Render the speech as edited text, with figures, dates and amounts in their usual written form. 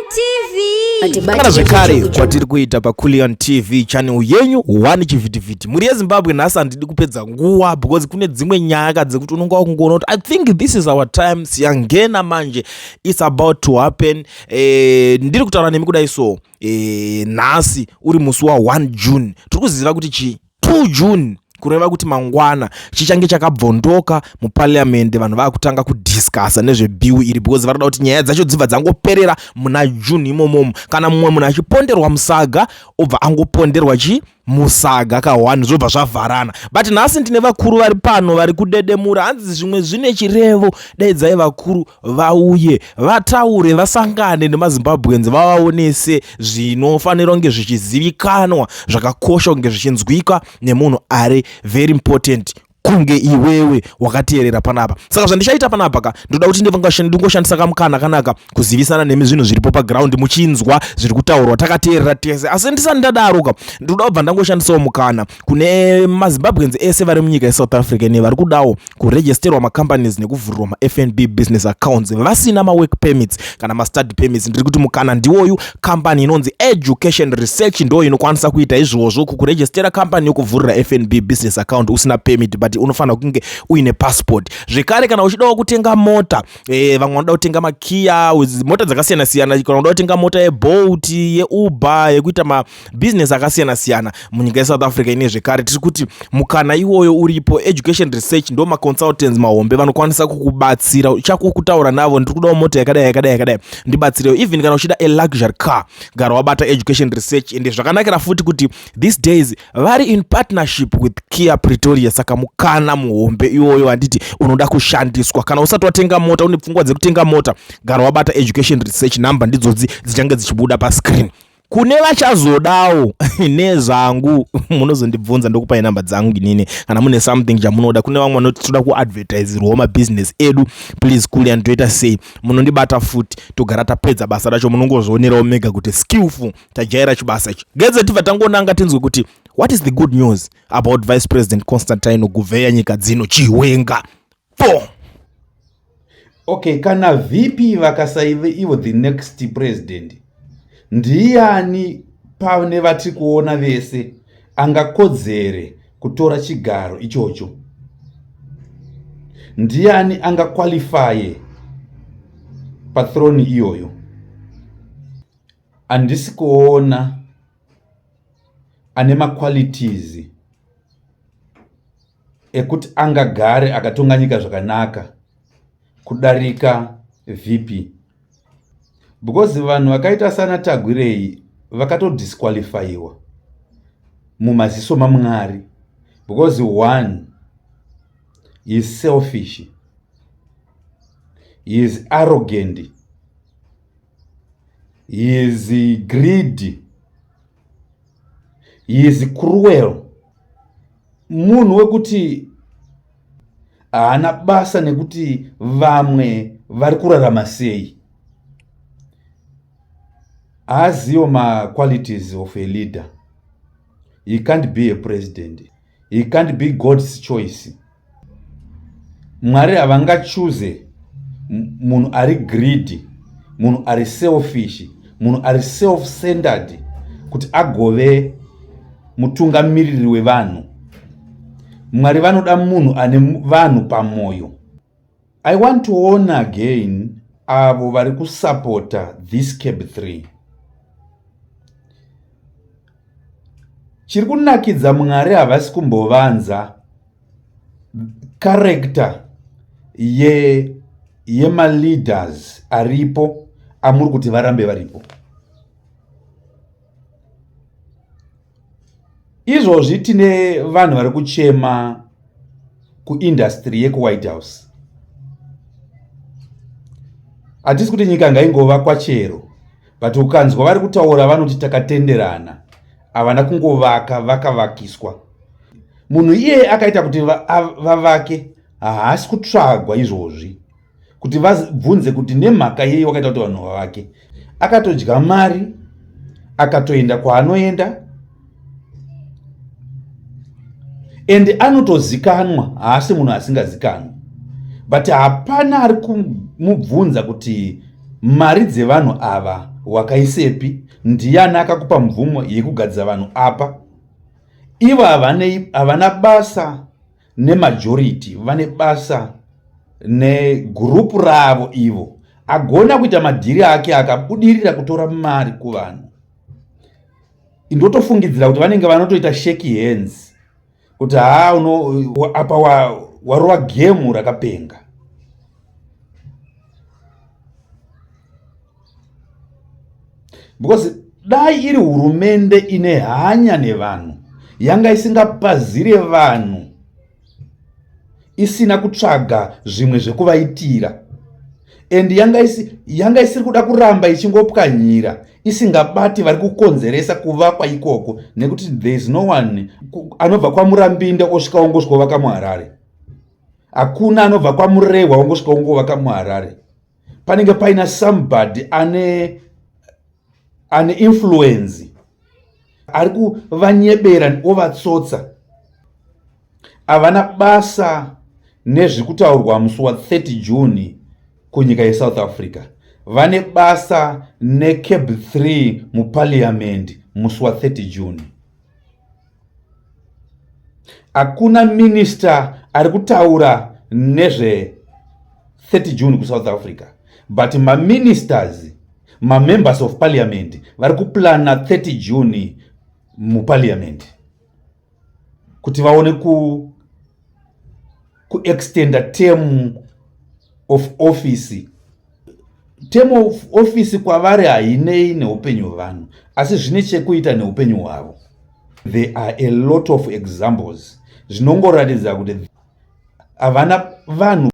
TV. Kana zvekare kwatiri kuita paKulion TV channel yenyu one chivhitivhiti. Muri yeZimbabwe nhasi handidi kupedza nguva because kune dzimwe nyaya dzekuti unonga wakungoona kuti I think this is our time. Siyangena manje, it's about to happen. Ndiri kutaura nemi kudai so nhasi uri musi wa 1 June. Tiri kuziva kuti chi 2 June kureva kuti mangwana chichange chakabvondoka muparliament, vanhu vakutanga kudiscussa nezvebill iri because varada kuti nyaya dzacho dzibva dzangoperera muna June imomomo. Kana mumwe munhu achiponderwa musaga obva angoponderwa musaga ka1 zvobva zvavharana. But nhasi ndine vakuru vari pano vari kudedemura, hanzi zvimwe zvine chirevo. Daidzai vakuru vauye vataure, vasangane nemaZimbabweans, vavaonese zvinofanira kunge zvichizivikanwa, zvakakosha kunge zvichinzwika nemunhu ari very important kunge iwewe wakateerera panapa. Saka zvandichaita panapa ka ndoda kuti ndingoshandisa kamukana kanaka kuzivisana nemi zvinhu zviripo paground, muchinzwa zviri kutaurwa takateerera tese. Asi ndisati ndadaro ka ndoda kubva ndangoshandisawo mukana kune maZimbabweans ese vari munyika yeSouth Africa nevari kudawo kuregisterwa macompanies nekuvhurirwa maFNB business accounts vasina mawork permits kana mastudy permits. Ndiri kuti mukana ndiwoyu. Company inonzi Education Research ndo inokwanisa kuita izvozvo, kukuregistera company yokuvhurira FNB business account usina permit, but unofanira kunge uine passport. Zvekare kana uchidawo kutenga mota, vamwe vanoda kutenga maKia, mota dzakasiyana siyana, kana unoda kutenga mota yeBolt, yeUber, yekuita mabusiness akasiyana siyana munyika yeSouth Africa ine zvekare tiri kuti mukana iwoyo uripo. Education Research ndo maconsultants mahombe vanokwanisa kukubatsira uchakutaura navo, ndiri kudawo mota yakadai ndibatsirewo. Even kana uchida a luxury car, gara wabata Education Research. Ende zvakanakira futi kuti these days vari in partnership with Kia Pretoria. Saka mukana muhombe iwoyo handiti unoda kushandiswa. Kana usati watenga mota, une pfungwa dzekutenga mota, gara wabata Education Research. Number ndidzodzi dzichange dzichibuda pascreen. Kune vachazodawo nezvangu munozondibvunza ndokupai namba dzangu inini kana mune something chamunoda. Kune vamwe vanoti toda kuadvertiserwawo mabusiness edu, please Kulion toita sei, munondibata futi togara tapedza basa racho. Munongozvionerawo mega kuti skillful tajaira chibasa ichi. Gedze tibva tangonanga tinzwe kuti what is the good news about Vice President Constantine Gouveia nyika dzino chiwenga 4. Okay, kana VP vakasaive ivo the next president, ndiani pane vatiri kuona vese angakodzere kutora chigaro ichocho? Ndiani angakwalifye pathrone iyoyo? Handisi kuona ane maqualities ekuti angagare akatonga nyika zvakanaka kudarika VP. Because vanhu vakaita sana Tagwirei vakatodisqualifyiwa mumaziso maMwari. Because one, he is selfish, he is arrogant, he is greedy, he is cruel. Munhu wekuti haana basa nekuti vamwe vari kurarama sei. Haziwo ma-qualities of a leader. He can't be a president. He can't be God's choice. Mwari havangachoose munhu ari greedy, munhu ari selfish, munhu ari self-centered kuti agove mutungamiriri wevanhu. Mwari vanoda munhu ane vanhu pamoyo. I want to warn again avo vari kusupporta this CAB 3. Chiri kunakidza Mwari havasi kumbovanza character yema-leaders aripo amuri kuti varambe varipo. Izvozvi tine vanhu vari kuchema kuindustry yekuWhite House. Hatisi kuti nyika ngaingova kwachero, but ukanzwa vari kutaura vanoti takatenderana, havana kungovaka, vakavakiswa. Munhu iye akaita kuti vavake haasi kutsvagwa izvozvi kuti vabvunze kuti nemhaka yei wakaita kuti vanhu vavake. Akatodya mari, akatoenda kwaanoenda, ende anotozikanwa, haasi munhu asingazikanwa. But hapana ari kumubvunza kuti mari dzevanhu ava wakaisepi, ndiani akakupa mvumo yekugadzira vanhu apa? Ivo havana basa nemajority, vane basa negurupu ravo ivo. Agona kuita madhiri ake akabudirira kutora mari kuvanhu. Ndotofungidzira kuti vanenge vanotoita shake hands kuti apa warova gemu rakapenga. Because dai iri hurumende ine hanya nevanhu, yanga isingapazire vanhu, isina kutsvaga zvimwe zvekuvaitira, and yanga isiri kuda kuramba ichingopwanyira, isingabati vari kukonzeresa kuvakwa ikoko, nekuti there is no one anobva kwaMurambinde osvika ongosvika ovaka muHarare. Hakuna anobva kwaMurehwa ongosvika ongovaka muHarare. Panenge paina somebody ane influence ari kuvanyebera ovatsotsa. Havana basa nezvikutaurwa musi wa30 June kunyika yeSouth Africa. Vane basa neCAB 3 muParliament musi wa30 June. Hakuna minister ari kutaura nezve 30 June kuSouth Africa, but ministers, members of parliament vari kuplana 30 June muParliament kuti vaone extenda term of office. Term of office kwavari hainei neupenyu hwevanhu, asi zvine chekuita neupenyu hwavo. There are a lot of examples zvinongoratidza kuti havana vanhu